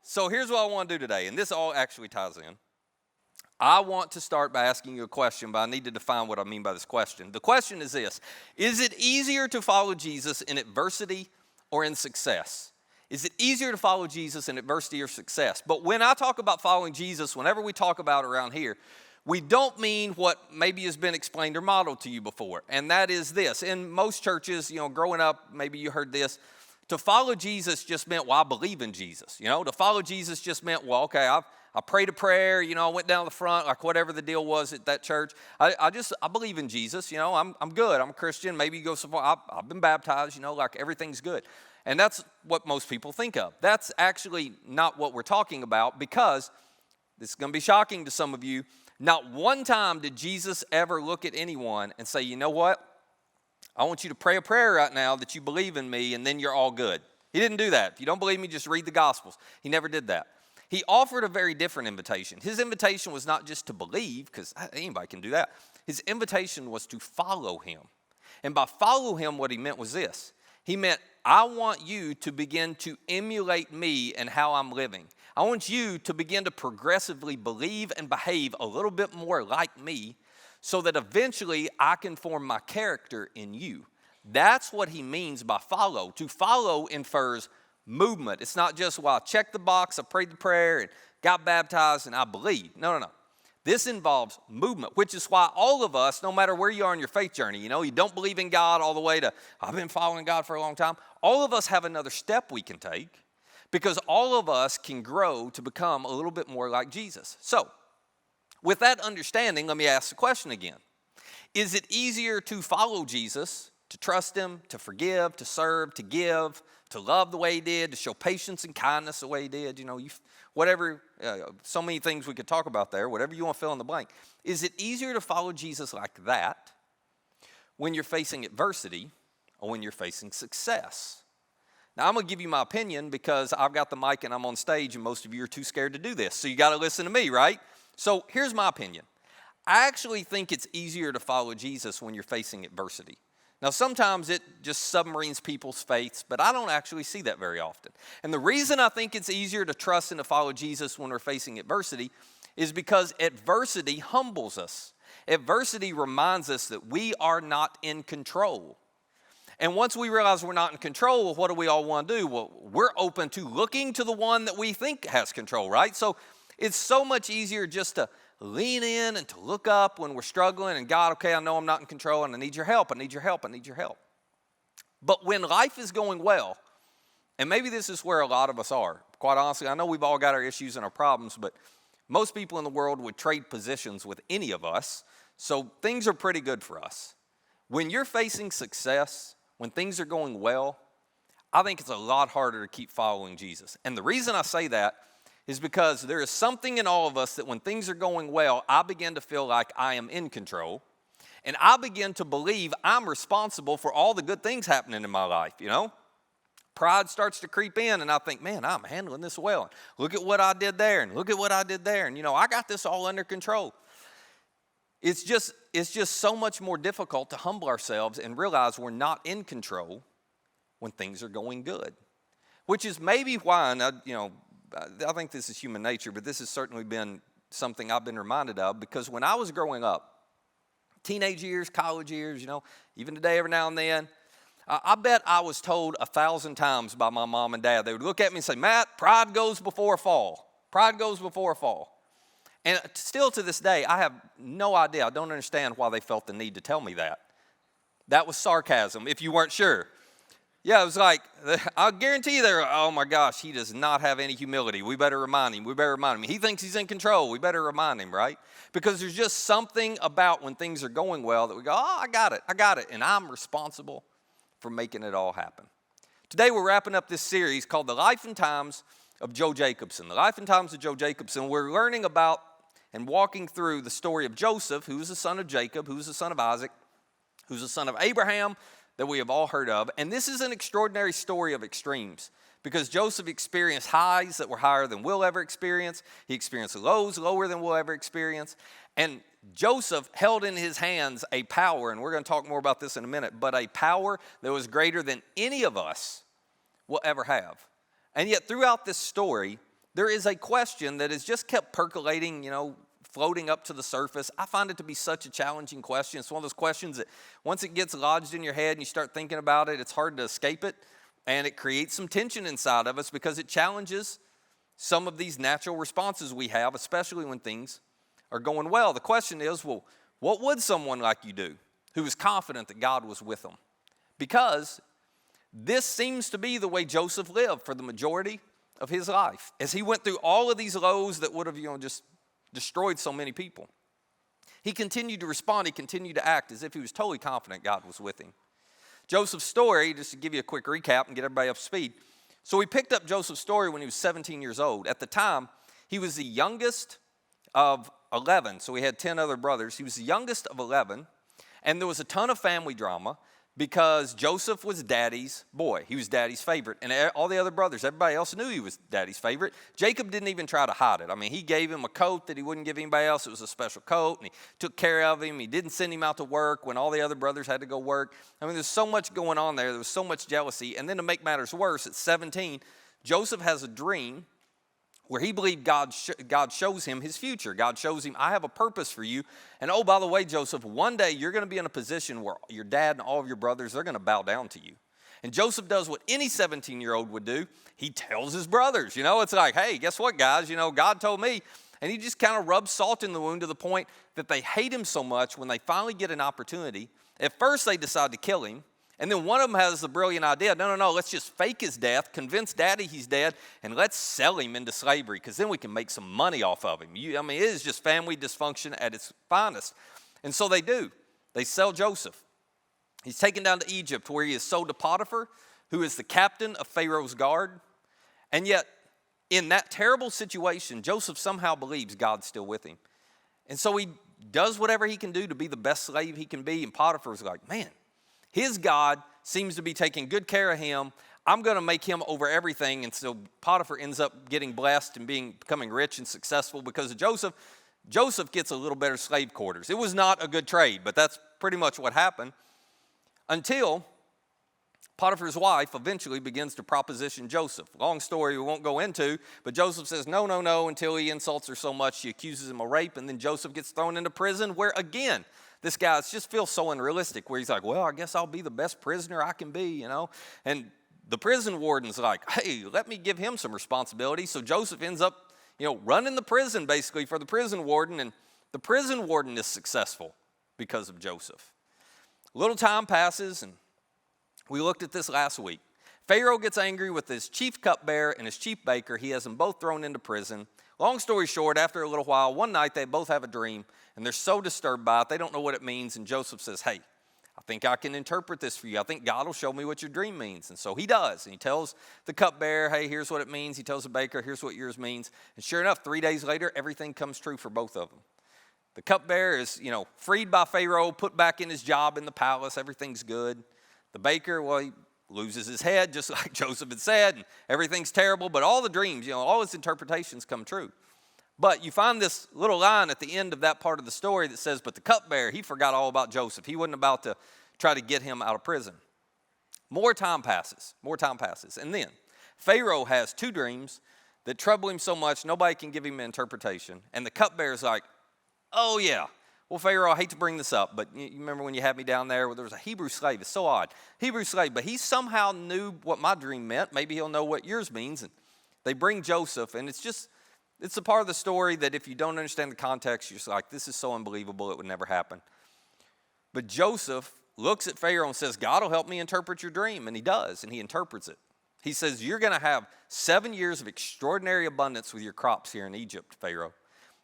So here's what I want to do today, and this all actually ties in. I want to start by asking you a question, but I need to define what I mean by this question. The question is this: is it easier to follow Jesus in adversity or in success? Is it easier to follow Jesus in adversity or success? But when I talk about following Jesus, whenever we talk about it around here, we don't mean what maybe has been explained or modeled to you before, and that is this. In most churches, growing up, maybe you heard this. To follow Jesus just meant, well, I believe in Jesus. To follow Jesus just meant, well, okay, I prayed a prayer, I went down to the front, like whatever the deal was at that church. I believe in Jesus, I'm good, I'm a Christian. Maybe you go so far, I've been baptized, like everything's good. And that's what most people think of. That's actually not what we're talking about, because this is going to be shocking to some of you. Not one time did Jesus ever look at anyone and say, you know what? I want you to pray a prayer right now that you believe in me, and then you're all good. He didn't do that. If you don't believe me, just read the Gospels. He never did that. He offered a very different invitation. His invitation was not just to believe, because anybody can do that. His invitation was to follow him. And by follow him, what he meant was this. He meant, I want you to begin to emulate me and how I'm living. I want you to begin to progressively believe and behave a little bit more like me, so that eventually I can form my character in you. That's what he means by follow. To follow infers movement. It's not just, well, I checked the box, I prayed the prayer, and got baptized, and I believe. No. This involves movement, which is why all of us, no matter where you are in your faith journey, you don't believe in God all the way to, I've been following God for a long time. All of us have another step we can take, because all of us can grow to become a little bit more like Jesus. So, with that understanding, let me ask the question again. Is it easier to follow Jesus, to trust him, to forgive, to serve, to give, to love the way he did, to show patience and kindness the way he did? Whatever, so many things we could talk about there, whatever you want to fill in the blank. Is it easier to follow Jesus like that when you're facing adversity or when you're facing success? Now, I'm going to give you my opinion because I've got the mic and I'm on stage, and most of you are too scared to do this. So you got to listen to me, right? So here's my opinion. I actually think it's easier to follow Jesus when you're facing adversity. Now, sometimes it just submarines people's faiths, but I don't actually see that very often. And the reason I think it's easier to trust and to follow Jesus when we're facing adversity is because adversity humbles us. Adversity reminds us that we are not in control. And once we realize we're not in control, what do we all want to do? Well, we're open to looking to the one that we think has control, right? So it's so much easier just to lean in and to look up when we're struggling and, God, okay, I know I'm not in control and I need your help, I need your help, I need your help. But when life is going well, and maybe this is where a lot of us are, quite honestly, I know we've all got our issues and our problems, but most people in the world would trade positions with any of us, so things are pretty good for us. When you're facing success, when things are going well, I think it's a lot harder to keep following Jesus. And the reason I say that is because there is something in all of us that when things are going well, I begin to feel like I am in control. And I begin to believe I'm responsible for all the good things happening in my life, Pride starts to creep in, and I think, man, I'm handling this well. And look at what I did there, and look at what I did there. And, I got this all under control. It's just so much more difficult to humble ourselves and realize we're not in control when things are going good. Which is maybe why, and I think this is human nature, but this has certainly been something I've been reminded of, because when I was growing up, teenage years, college years, even today every now and then, I bet I was told 1,000 times by my mom and dad. They would look at me and say, Matt, pride goes before a fall. Pride goes before a fall. And still to this day, I have no idea. I don't understand why they felt the need to tell me that. That was sarcasm, if you weren't sure. Yeah, it was like, I guarantee you they're, oh my gosh, he does not have any humility. We better remind him. He thinks he's in control. We better remind him, right? Because there's just something about when things are going well that we go, oh, I got it. And I'm responsible for making it all happen. Today we're wrapping up this series called The Life and Times of Joe Jacobson. The Life and Times of Joe Jacobson. We're learning about and walking through the story of Joseph, who was the son of Jacob, who was the son of Isaac, who's the son of Abraham, that we have all heard of. And this is an extraordinary story of extremes, because Joseph experienced highs that were higher than we'll ever experience. He experienced lows lower than we'll ever experience. And Joseph held in his hands a power, and we're going to talk more about this in a minute, but a power that was greater than any of us will ever have. And yet throughout this story, there is a question that has just kept percolating, floating up to the surface. I find it to be such a challenging question. It's one of those questions that once it gets lodged in your head and you start thinking about it, it's hard to escape it. And it creates some tension inside of us because it challenges some of these natural responses we have, especially when things are going well. The question is, well, what would someone like you do who was confident that God was with them? Because this seems to be the way Joseph lived for the majority of his life. As he went through all of these lows that would have, just destroyed so many people, he continued to respond. He continued to act as if he was totally confident God was with him. Joseph's story, just to give you a quick recap and get everybody up to speed. So we picked up Joseph's story when he was 17 years old. At the time, he was the youngest of 11. So we had 10 other brothers. He was the youngest of 11. And there was a ton of family drama because Joseph was daddy's boy. He was daddy's favorite. And all the other brothers, everybody else knew he was daddy's favorite. Jacob didn't even try to hide it. I mean, he gave him a coat that he wouldn't give anybody else. It was a special coat, and he took care of him. He didn't send him out to work when all the other brothers had to go work. I mean, there's so much going on there. There was so much jealousy. And then to make matters worse, at 17, Joseph has a dream where he believed God shows him his future. God shows him, I have a purpose for you. And oh, by the way, Joseph, one day you're going to be in a position where your dad and all of your brothers, they're going to bow down to you. And Joseph does what any 17-year-old would do. He tells his brothers, it's like, hey, guess what, guys? God told me. And he just kind of rubs salt in the wound to the point that they hate him so much when they finally get an opportunity. At first, they decide to kill him. And then one of them has the brilliant idea, no, let's just fake his death, convince daddy he's dead, and let's sell him into slavery because then we can make some money off of him. It is just family dysfunction at its finest. And so they do. They sell Joseph. He's taken down to Egypt where he is sold to Potiphar, who is the captain of Pharaoh's guard. And yet, in that terrible situation, Joseph somehow believes God's still with him. And so he does whatever he can do to be the best slave he can be. And Potiphar's like, man, his God seems to be taking good care of him. I'm going to make him over everything. And so Potiphar ends up getting blessed and becoming rich and successful because of Joseph. Joseph gets a little better slave quarters. It was not a good trade, but that's pretty much what happened until Potiphar's wife eventually begins to proposition Joseph. Long story we won't go into, but Joseph says no until he insults her so much she accuses him of rape, and then Joseph gets thrown into prison where, again, this guy just feels so unrealistic where he's like, well, I guess I'll be the best prisoner I can be, And the prison warden's like, hey, let me give him some responsibility. So Joseph ends up, running the prison basically for the prison warden. And the prison warden is successful because of Joseph. A little time passes, and we looked at this last week. Pharaoh gets angry with his chief cupbearer and his chief baker. He has them both thrown into prison. Long story short, after a little while, one night they both have a dream, and they're so disturbed by it, they don't know what it means. And Joseph says, hey, I think I can interpret this for you. I think God will show me what your dream means. And so he does. And he tells the cupbearer, hey, here's what it means. He tells the baker, here's what yours means. And sure enough, 3 days later, everything comes true for both of them. The cupbearer is, freed by Pharaoh, put back in his job in the palace. Everything's good. The baker, well, he loses his head, just like Joseph had said, and everything's terrible. But all the dreams, all his interpretations come true. But you find this little line at the end of that part of the story that says, but the cupbearer, he forgot all about Joseph. He wasn't about to try to get him out of prison. More time passes. And then Pharaoh has 2 dreams that trouble him so much, nobody can give him an interpretation. And the cupbearer's like, oh yeah, well, Pharaoh, I hate to bring this up, but you remember when you had me down there where there was a Hebrew slave? It's so odd. Hebrew slave, but he somehow knew what my dream meant. Maybe he'll know what yours means. And they bring Joseph, and it's a part of the story that if you don't understand the context, you're just like, this is so unbelievable, it would never happen. But Joseph looks at Pharaoh and says, God will help me interpret your dream. And he does, and he interprets it. He says, you're going to have 7 years of extraordinary abundance with your crops here in Egypt, Pharaoh.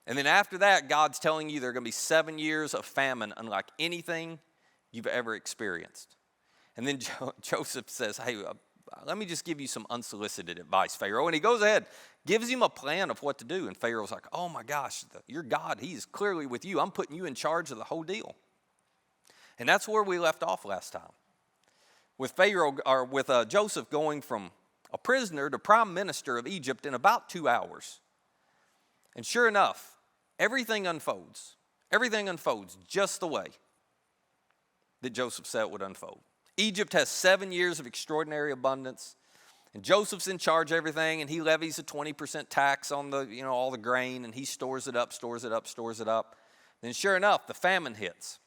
And then after that, God's telling you there are going to be 7 years of famine unlike anything you've ever experienced. And then Joseph says, hey, let me just give you some unsolicited advice, Pharaoh. And he goes ahead, gives him a plan of what to do. And Pharaoh's like, oh my gosh, your God, he is clearly with you. I'm putting you in charge of the whole deal. And that's where we left off last time. With Joseph going from a prisoner to prime minister of Egypt in about 2 hours. And sure enough, everything unfolds. Everything unfolds just the way that Joseph said it would unfold. Egypt has 7 years of extraordinary abundance. And Joseph's in charge of everything, and he levies a 20% tax on all the grain, and he stores it up. Then sure enough, the famine hits.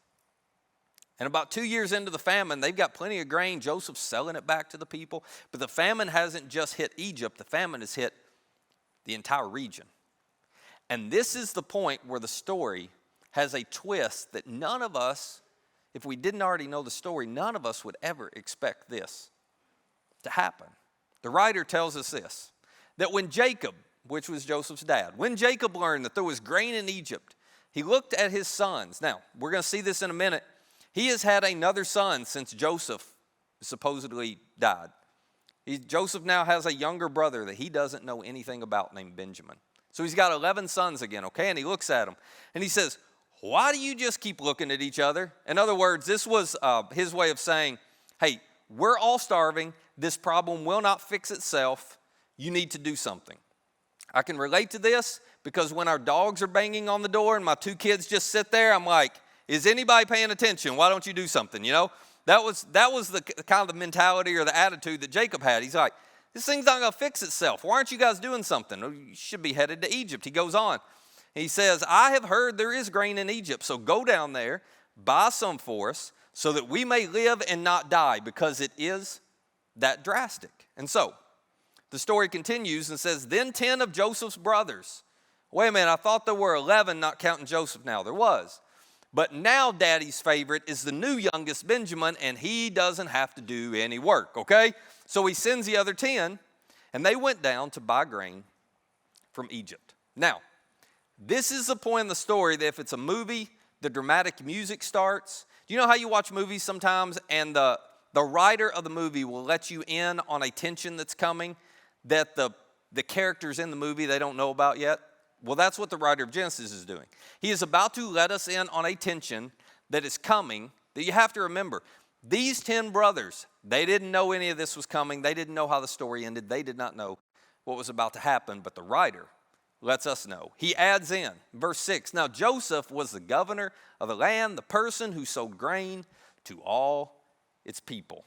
And about 2 years into the famine, they've got plenty of grain. Joseph's selling it back to the people. But the famine hasn't just hit Egypt. The famine has hit the entire region. And this is the point where the story has a twist that none of us, if we didn't already know the story, none of us would ever expect this to happen. The writer tells us this, that when Jacob, which was Joseph's dad, when Jacob learned that there was grain in Egypt, he looked at his sons. Now, we're going to see this in a minute. He has had another son since Joseph supposedly died. Joseph now has a younger brother that he doesn't know anything about named Benjamin. So he's got 11 sons again, okay? And he looks at them and he says, why do you just keep looking at each other? In other words, this was his way of saying, hey, we're all starving. This problem will not fix itself. You need to do something. I can relate to this because when our dogs are banging on the door and my 2 kids just sit there, I'm like, is anybody paying attention? Why don't you do something? That was the kind of the mentality or the attitude that Jacob had. He's like, this thing's not going to fix itself. Why aren't you guys doing something? You should be headed to Egypt. He goes on. He says, I have heard there is grain in Egypt, so go down there, buy some for us, so that we may live and not die, because it is that drastic. And so, the story continues and says, then 10 of Joseph's brothers. Wait a minute, I thought there were 11, not counting Joseph now. There was. But now daddy's favorite is the new youngest, Benjamin, and he doesn't have to do any work, okay? So he sends the other 10, and they went down to buy grain from Egypt. Now, this is the point in the story that if it's a movie, the dramatic music starts. Do you know how you watch movies sometimes and the writer of the movie will let you in on a tension that's coming that the characters in the movie they don't know about yet? Well, that's what the writer of Genesis is doing. He is about to let us in on a tension that is coming that you have to remember. These 10 brothers, they didn't know any of this was coming. They didn't know how the story ended. They did not know what was about to happen, but the writer lets us know. He adds in, verse 6, now Joseph was the governor of the land, the person who sold grain to all its people.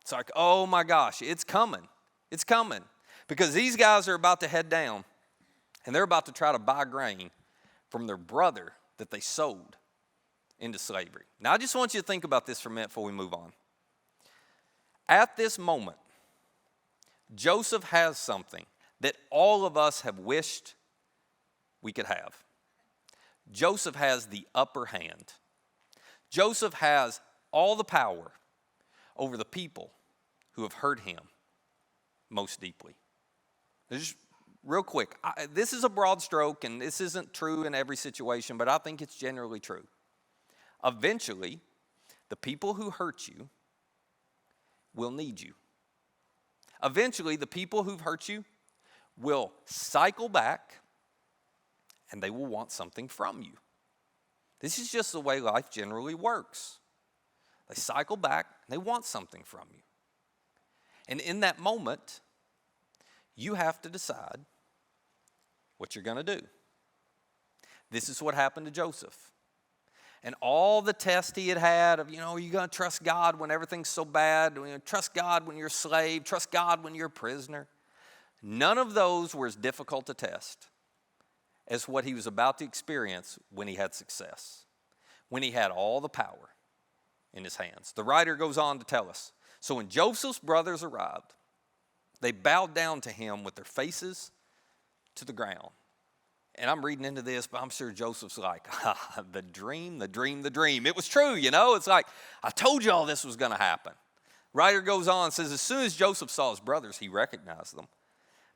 It's like, oh my gosh, it's coming. It's coming. Because these guys are about to head down, and they're about to try to buy grain from their brother that they sold into slavery. Now, I just want you to think about this for a minute before we move on. At this moment, Joseph has something that all of us have wished we could have. Joseph has the upper hand. Joseph has all the power over the people who have hurt him most deeply. Just real quick, this is a broad stroke, and this isn't true in every situation, but I think it's generally true. Eventually, the people who hurt you will need you. Eventually, the people who've hurt you will cycle back, and they will want something from you. This is just the way life generally works. They cycle back, and they want something from you. And in that moment, you have to decide what you're going to do. This is what happened to Joseph. And all the tests he had of, are you going to trust God when everything's so bad? Trust God when you're a slave? Trust God when you're a prisoner? None of those were as difficult to test as what he was about to experience when he had success, when he had all the power in his hands. The writer goes on to tell us, so when Joseph's brothers arrived, they bowed down to him with their faces to the ground. And I'm reading into this, but I'm sure Joseph's like, the dream. It was true, It's like, I told you all this was going to happen. Writer goes on and says, as soon as Joseph saw his brothers, he recognized them.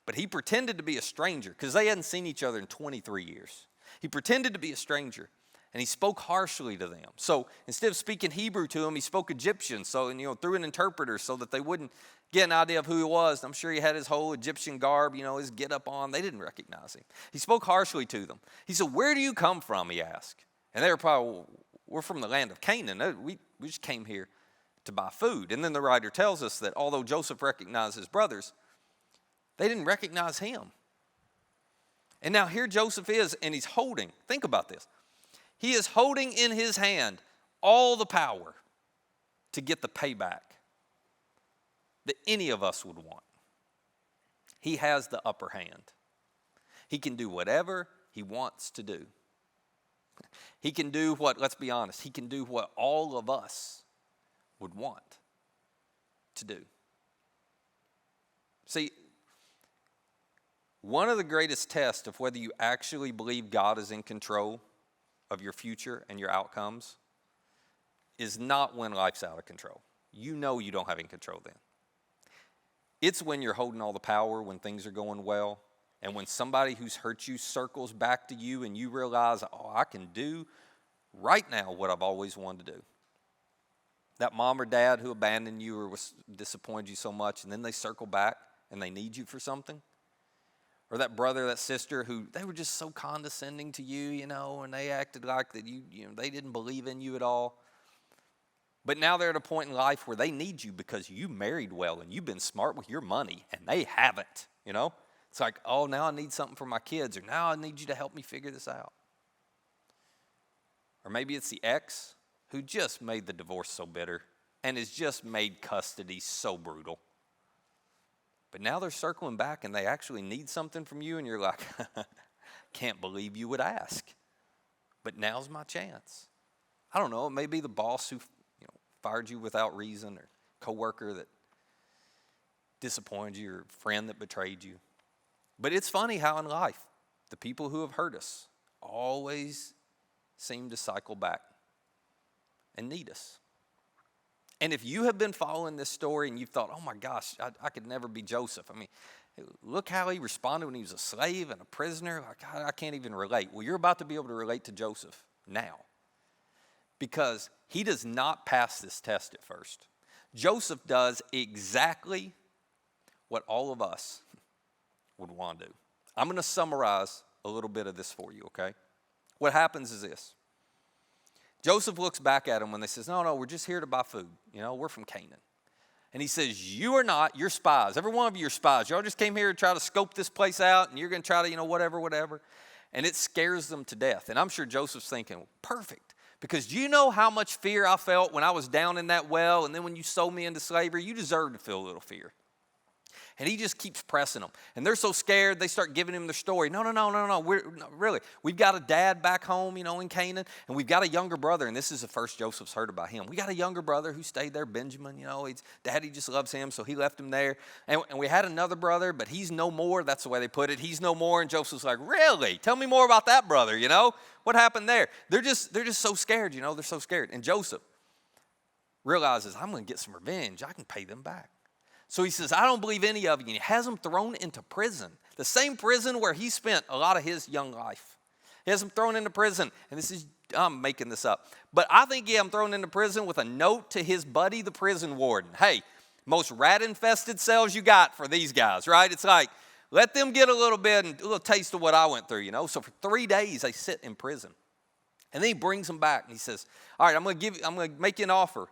But he pretended to be a stranger because they hadn't seen each other in 23 years. He pretended to be a stranger, and he spoke harshly to them. So instead of speaking Hebrew to them, he spoke Egyptian, through an interpreter so that they wouldn't get an idea of who he was. I'm sure he had his whole Egyptian garb, his get up on. They didn't recognize him. He spoke harshly to them. He said, where do you come from, he asked. And they were probably, well, we're from the land of Canaan. We just came here to buy food. And then the writer tells us that although Joseph recognized his brothers, they didn't recognize him. And now here Joseph is, and he's holding, think about this. He is holding in his hand all the power to get the payback that any of us would want. He has the upper hand. He can do whatever he wants to do. He can do what, let's be honest, he can do what all of us would want to do. See, one of the greatest tests of whether you actually believe God is in control of your future and your outcomes is not when life's out of control. You know you don't have any control then. It's when you're holding all the power, when things are going well, and when somebody who's hurt you circles back to you and you realize, oh, I can do right now what I've always wanted to do. That mom or dad who abandoned you or disappointed you so much, and then they circle back and they need you for something. Or that brother, that sister who they were just so condescending to you, and they acted like that they didn't believe in you at all. But now they're at a point in life where they need you because you married well and you've been smart with your money and they haven't, It's like, oh, now I need something for my kids, or now I need you to help me figure this out. Or maybe it's the ex who just made the divorce so bitter and has just made custody so brutal. But now they're circling back and they actually need something from you, and you're like, can't believe you would ask. But now's my chance. I don't know, it may be the boss who fired you without reason, or coworker that disappointed you, or friend that betrayed you. But it's funny how in life, the people who have hurt us always seem to cycle back and need us. And if you have been following this story and you've thought, oh my gosh, I could never be Joseph. I mean, look how he responded when he was a slave and a prisoner. I can't even relate. Well, you're about to be able to relate to Joseph now, because he does not pass this test at first. Joseph does exactly what all of us would want to do. I'm going to summarize a little bit of this for you, okay? What happens is this. Joseph looks back at him when they says, no, we're just here to buy food. We're from Canaan. And he says, you are not, you're spies. Every one of you are spies. Y'all just came here to try to scope this place out, and you're going to try to, whatever. And it scares them to death. And I'm sure Joseph's thinking, perfect. Because do you know how much fear I felt when I was down in that well, and then when you sold me into slavery? You deserve to feel a little fear. And he just keeps pressing them. And they're so scared, they start giving him their story. No. Really. We've got a dad back home, in Canaan, and we've got a younger brother, and this is the first Joseph's heard about him. We got a younger brother who stayed there, Benjamin, Daddy just loves him, so he left him there. And we had another brother, but he's no more. That's the way they put it. He's no more. And Joseph's like, really? Tell me more about that brother, What happened there? They're just so scared, They're so scared. And Joseph realizes, I'm going to get some revenge. I can pay them back. So he says, I don't believe any of you. And he has them thrown into prison, the same prison where he spent a lot of his young life. He has them thrown into prison. And I'm making this up. But I think he had them thrown into prison with a note to his buddy, the prison warden. Hey, most rat-infested cells you got for these guys, right? It's like, let them get a little bit and a little taste of what I went through, So for 3 days, they sit in prison. And then he brings them back and he says, all right, I'm going to make you an offer.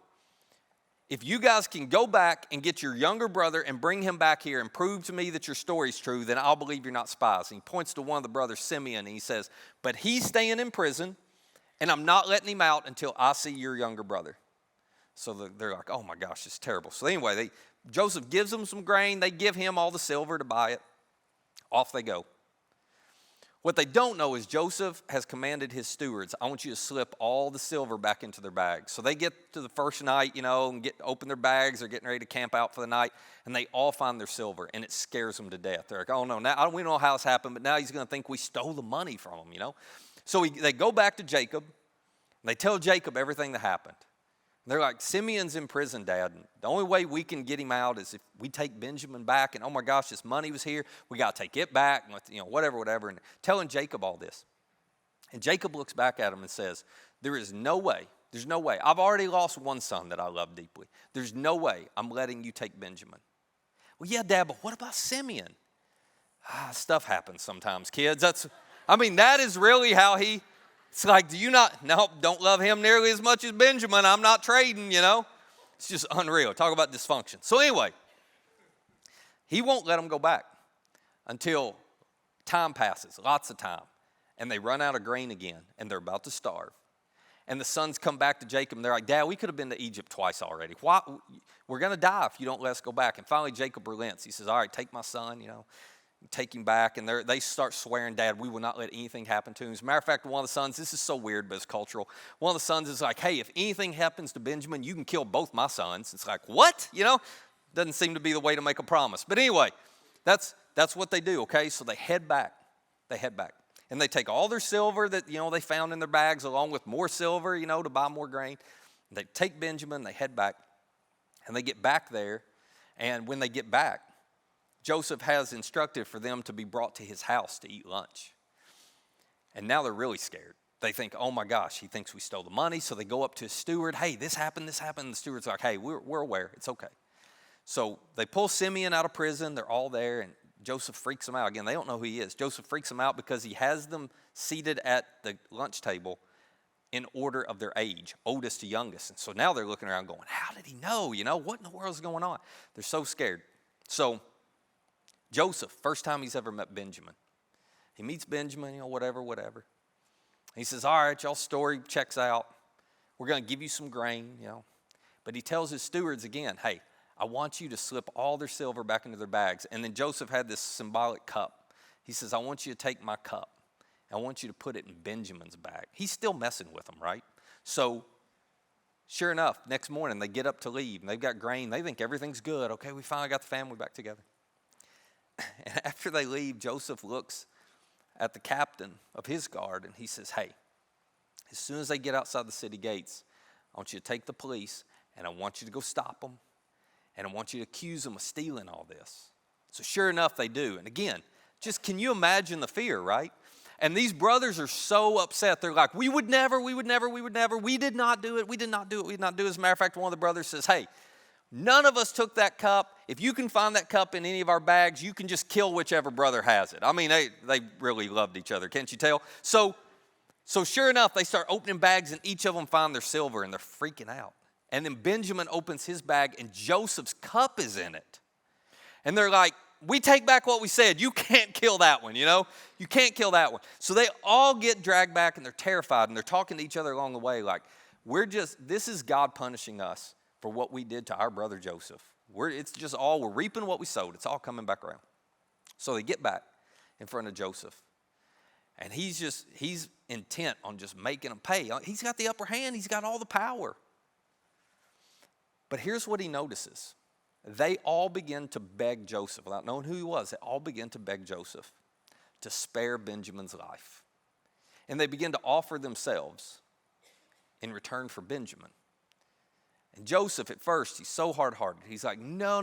If you guys can go back and get your younger brother and bring him back here and prove to me that your story's true, then I'll believe you're not spies. And he points to one of the brothers, Simeon, and he says, but he's staying in prison, and I'm not letting him out until I see your younger brother. So they're like, oh my gosh, it's terrible. So anyway, Joseph gives them some grain. They give him all the silver to buy it. Off they go. What they don't know is Joseph has commanded his stewards, I want you to slip all the silver back into their bags. So they get to the first night, and open their bags. They're getting ready to camp out for the night, and they all find their silver, and it scares them to death. They're like, oh no, now we don't know how this happened, but now he's going to think we stole the money from him, So they go back to Jacob, and they tell Jacob everything that happened. They're like, Simeon's in prison, Dad. And the only way we can get him out is if we take Benjamin back. And oh my gosh, this money was here. We got to take it back. And whatever. And telling Jacob all this. And Jacob looks back at him and says, there's no way. I've already lost one son that I love deeply. There's no way I'm letting you take Benjamin. Well, yeah, Dad, but what about Simeon? Stuff happens sometimes, kids. That is really how he... It's like, don't love him nearly as much as Benjamin. I'm not trading, It's just unreal. Talk about dysfunction. So anyway, he won't let them go back until time passes, lots of time. And they run out of grain again, and they're about to starve. And the sons come back to Jacob, and they're like, Dad, we could have been to Egypt twice already. Why? We're going to die if you don't let us go back. And finally, Jacob relents. He says, all right, take my son, take him back. And they start swearing, Dad, we will not let anything happen to him. As a matter of fact, one of the sons, this is so weird, but it's cultural. One of the sons is like, hey, if anything happens to Benjamin, you can kill both my sons. It's like, what? Doesn't seem to be the way to make a promise. But anyway, that's what they do, okay? So they head back. And they take all their silver that, they found in their bags along with more silver, to buy more grain. They take Benjamin, they head back, and they get back there. And when they get back, Joseph has instructed for them to be brought to his house to eat lunch. And now they're really scared. They think, oh my gosh, he thinks we stole the money. So they go up to his steward, hey, this happened. And the steward's like, hey, we're aware, it's okay. So they pull Simeon out of prison, they're all there, and Joseph freaks them out. Again, they don't know who he is. Joseph freaks them out because he has them seated at the lunch table in order of their age, oldest to youngest. And so now they're looking around going, how did he know? What in the world is going on? They're so scared. So Joseph, first time he's ever met Benjamin. He meets Benjamin, whatever. He says, all right, y'all's story checks out. We're going to give you some grain, But he tells his stewards again, hey, I want you to slip all their silver back into their bags. And then Joseph had this symbolic cup. He says, I want you to take my cup. I want you to put it in Benjamin's bag. He's still messing with them, right? So sure enough, next morning they get up to leave. And they've got grain. They think everything's good. Okay, we finally got the family back together. And after they leave, Joseph looks at the captain of his guard. And he says, hey, as soon as they get outside the city gates, I want you to take the police. And I want you to go stop them. And I want you to accuse them of stealing all this. So sure enough, they do. And again, just can you imagine the fear, right? And these brothers are so upset. They're like, we would never. We did not do it. As a matter of fact, one of the brothers says, hey, none of us took that cup. If you can find that cup in any of our bags, you can just kill whichever brother has it. I mean, they really loved each other, can't you tell? So sure enough, they start opening bags, and each of them find their silver, and they're freaking out. And then Benjamin opens his bag, and Joseph's cup is in it. And they're like, we take back what we said. You can't kill that one, You can't kill that one. So they all get dragged back, and they're terrified, and they're talking to each other along the way like, this is God punishing us for what we did to our brother Joseph. We're reaping what we sowed. It's all coming back around. So they get back in front of Joseph. And he's intent on just making them pay. He's got the upper hand. He's got all the power. But here's what he notices. They all begin to beg Joseph, without knowing who he was, they all begin to beg Joseph to spare Benjamin's life. And they begin to offer themselves in return for Benjamin. And Joseph, at first, he's so hard-hearted. He's like, no.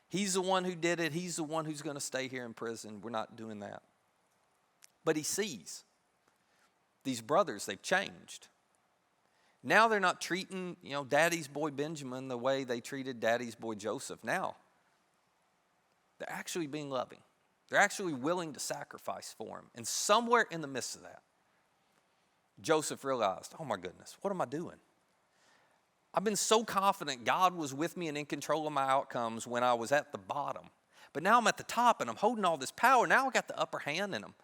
He's the one who did it. He's the one who's going to stay here in prison. We're not doing that. But he sees these brothers, they've changed. Now they're not treating, daddy's boy Benjamin the way they treated daddy's boy Joseph. Now they're actually being loving. They're actually willing to sacrifice for him. And somewhere in the midst of that, Joseph realized, oh my goodness, what am I doing? I've been so confident God was with me and in control of my outcomes when I was at the bottom. But now I'm at the top and I'm holding all this power. Now I got the upper hand and I'm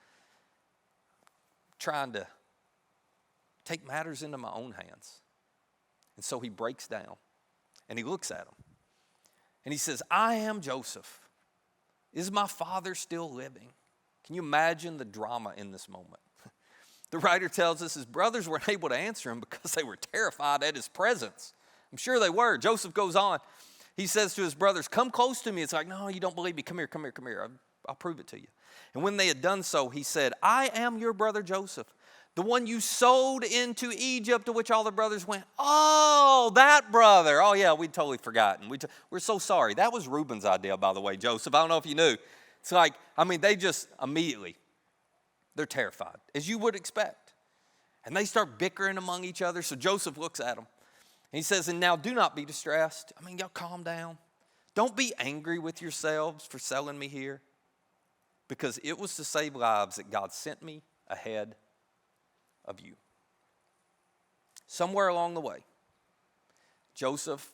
trying to take matters into my own hands. And so he breaks down and he looks at him and he says, I am Joseph. Is my father still living? Can you imagine the drama in this moment? The writer tells us his brothers weren't able to answer him because they were terrified at his presence. I'm sure they were. Joseph goes on. He says to his brothers, come close to me. It's like, no, you don't believe me. Come here. I'll prove it to you. And when they had done so, he said, I am your brother Joseph, the one you sold into Egypt, to which all the brothers went, oh, that brother. Oh, yeah, we'd totally forgotten. We're so sorry. That was Reuben's idea, by the way, Joseph. I don't know if you knew. It's like, they just immediately, they're terrified, as you would expect. And they start bickering among each other. So Joseph looks at them. And he says, and now do not be distressed. Y'all calm down. Don't be angry with yourselves for selling me here, because it was to save lives that God sent me ahead of you. Somewhere along the way, Joseph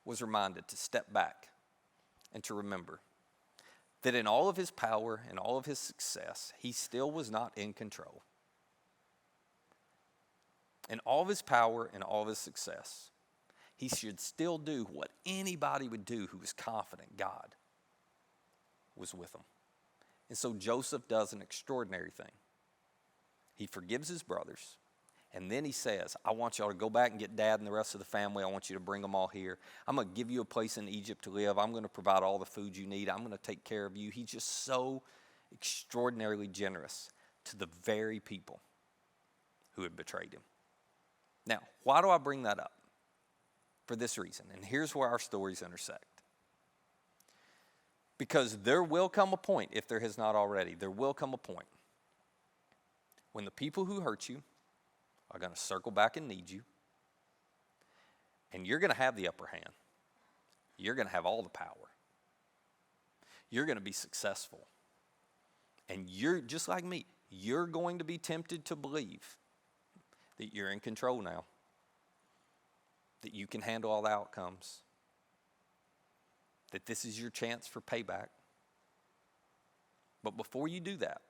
was reminded to step back and to remember that in all of his power and all of his success, he still was not in control. and all of his power and all of his success, he should still do what anybody would do who was confident God was with him. And so Joseph does an extraordinary thing. He forgives his brothers, and then he says, I want y'all to go back and get Dad and the rest of the family. I want you to bring them all here. I'm going to give you a place in Egypt to live. I'm going to provide all the food you need. I'm going to take care of you. He's just so extraordinarily generous to the very people who had betrayed him. Now, why do I bring that up? For this reason, and here's where our stories intersect. Because there will come a point, if there has not already, there will come a point when the people who hurt you are going to circle back and need you, and you're going to have the upper hand. You're going to have all the power. You're going to be successful. And you're just like me. You're going to be tempted to believe that you're in control now, that you can handle all the outcomes, that this is your chance for payback. But before you do that,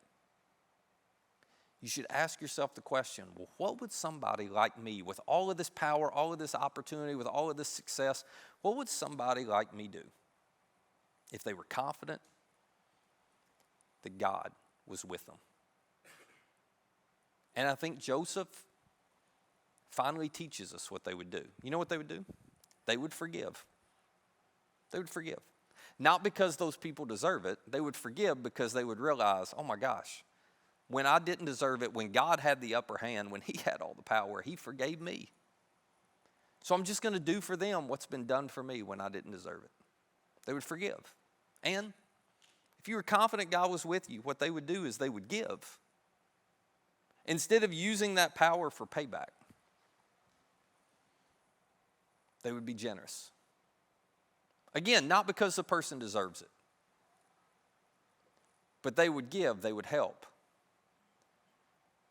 you should ask yourself the question, well, what would somebody like me, with all of this power, all of this opportunity, with all of this success, what would somebody like me do if they were confident that God was with them? And I think Joseph finally teaches us what they would do. You know what they would do? They would forgive. They would forgive. Not because those people deserve it. They would forgive because they would realize, oh my gosh, when I didn't deserve it, when God had the upper hand, when he had all the power, he forgave me. So I'm just going to do for them what's been done for me when I didn't deserve it. They would forgive. And if you were confident God was with you, what they would do is they would give. Instead of using that power for payback, they would be generous. Again, not because the person deserves it, but they would give, they would help.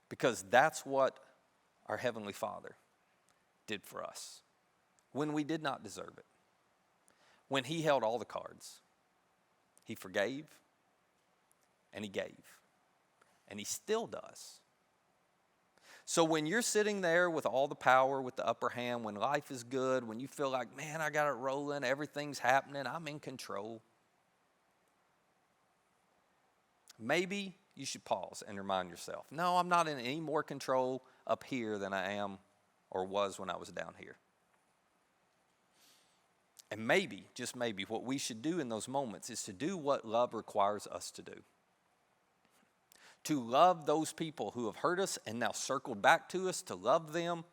Because that's what our Heavenly Father did for us when we did not deserve it. When he held all the cards, he forgave and he gave. And he still does. So when you're sitting there with all the power, with the upper hand, when life is good, when you feel like, man, I got it rolling, everything's happening, I'm in control, maybe you should pause and remind yourself, no, I'm not in any more control up here than I am or was when I was down here. And maybe, just maybe, what we should do in those moments is to do what love requires us to do. To love those people who have hurt us and now circled back to us, to love them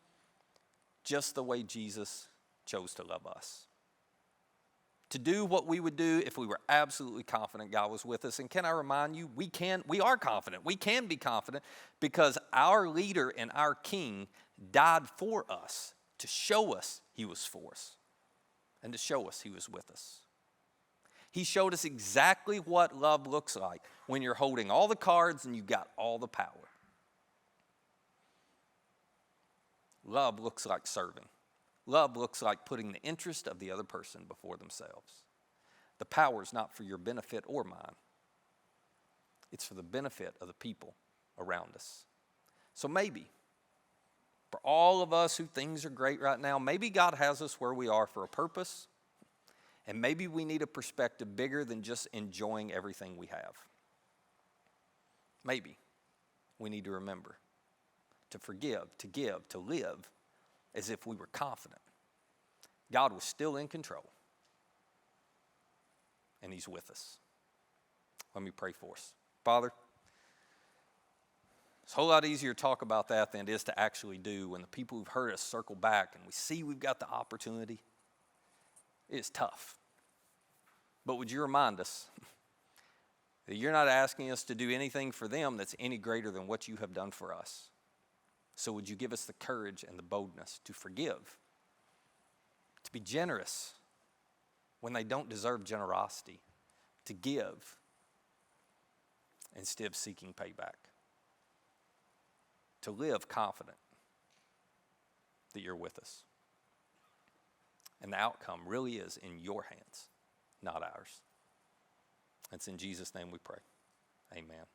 just the way Jesus chose to love us. To do what we would do if we were absolutely confident God was with us. And can I remind you, we are confident. We can be confident because our leader and our king died for us to show us he was for us and to show us he was with us. He showed us exactly what love looks like when you're holding all the cards and you've got all the power. Love looks like serving. Love looks like putting the interest of the other person before themselves. The power is not for your benefit or mine. It's for the benefit of the people around us. So maybe, for all of us who things are great right now, maybe God has us where we are for a purpose. And maybe we need a perspective bigger than just enjoying everything we have. Maybe we need to remember to forgive, to give, to live as if we were confident God was still in control and he's with us. Let me pray for us. Father, it's a whole lot easier to talk about that than it is to actually do when the people who've hurt us circle back and we see we've got the opportunity. It's tough. But would you remind us that you're not asking us to do anything for them that's any greater than what you have done for us. So would you give us the courage and the boldness to forgive, to be generous when they don't deserve generosity, to give instead of seeking payback, to live confident that you're with us. And the outcome really is in your hands, not ours. It's in Jesus' name we pray. Amen.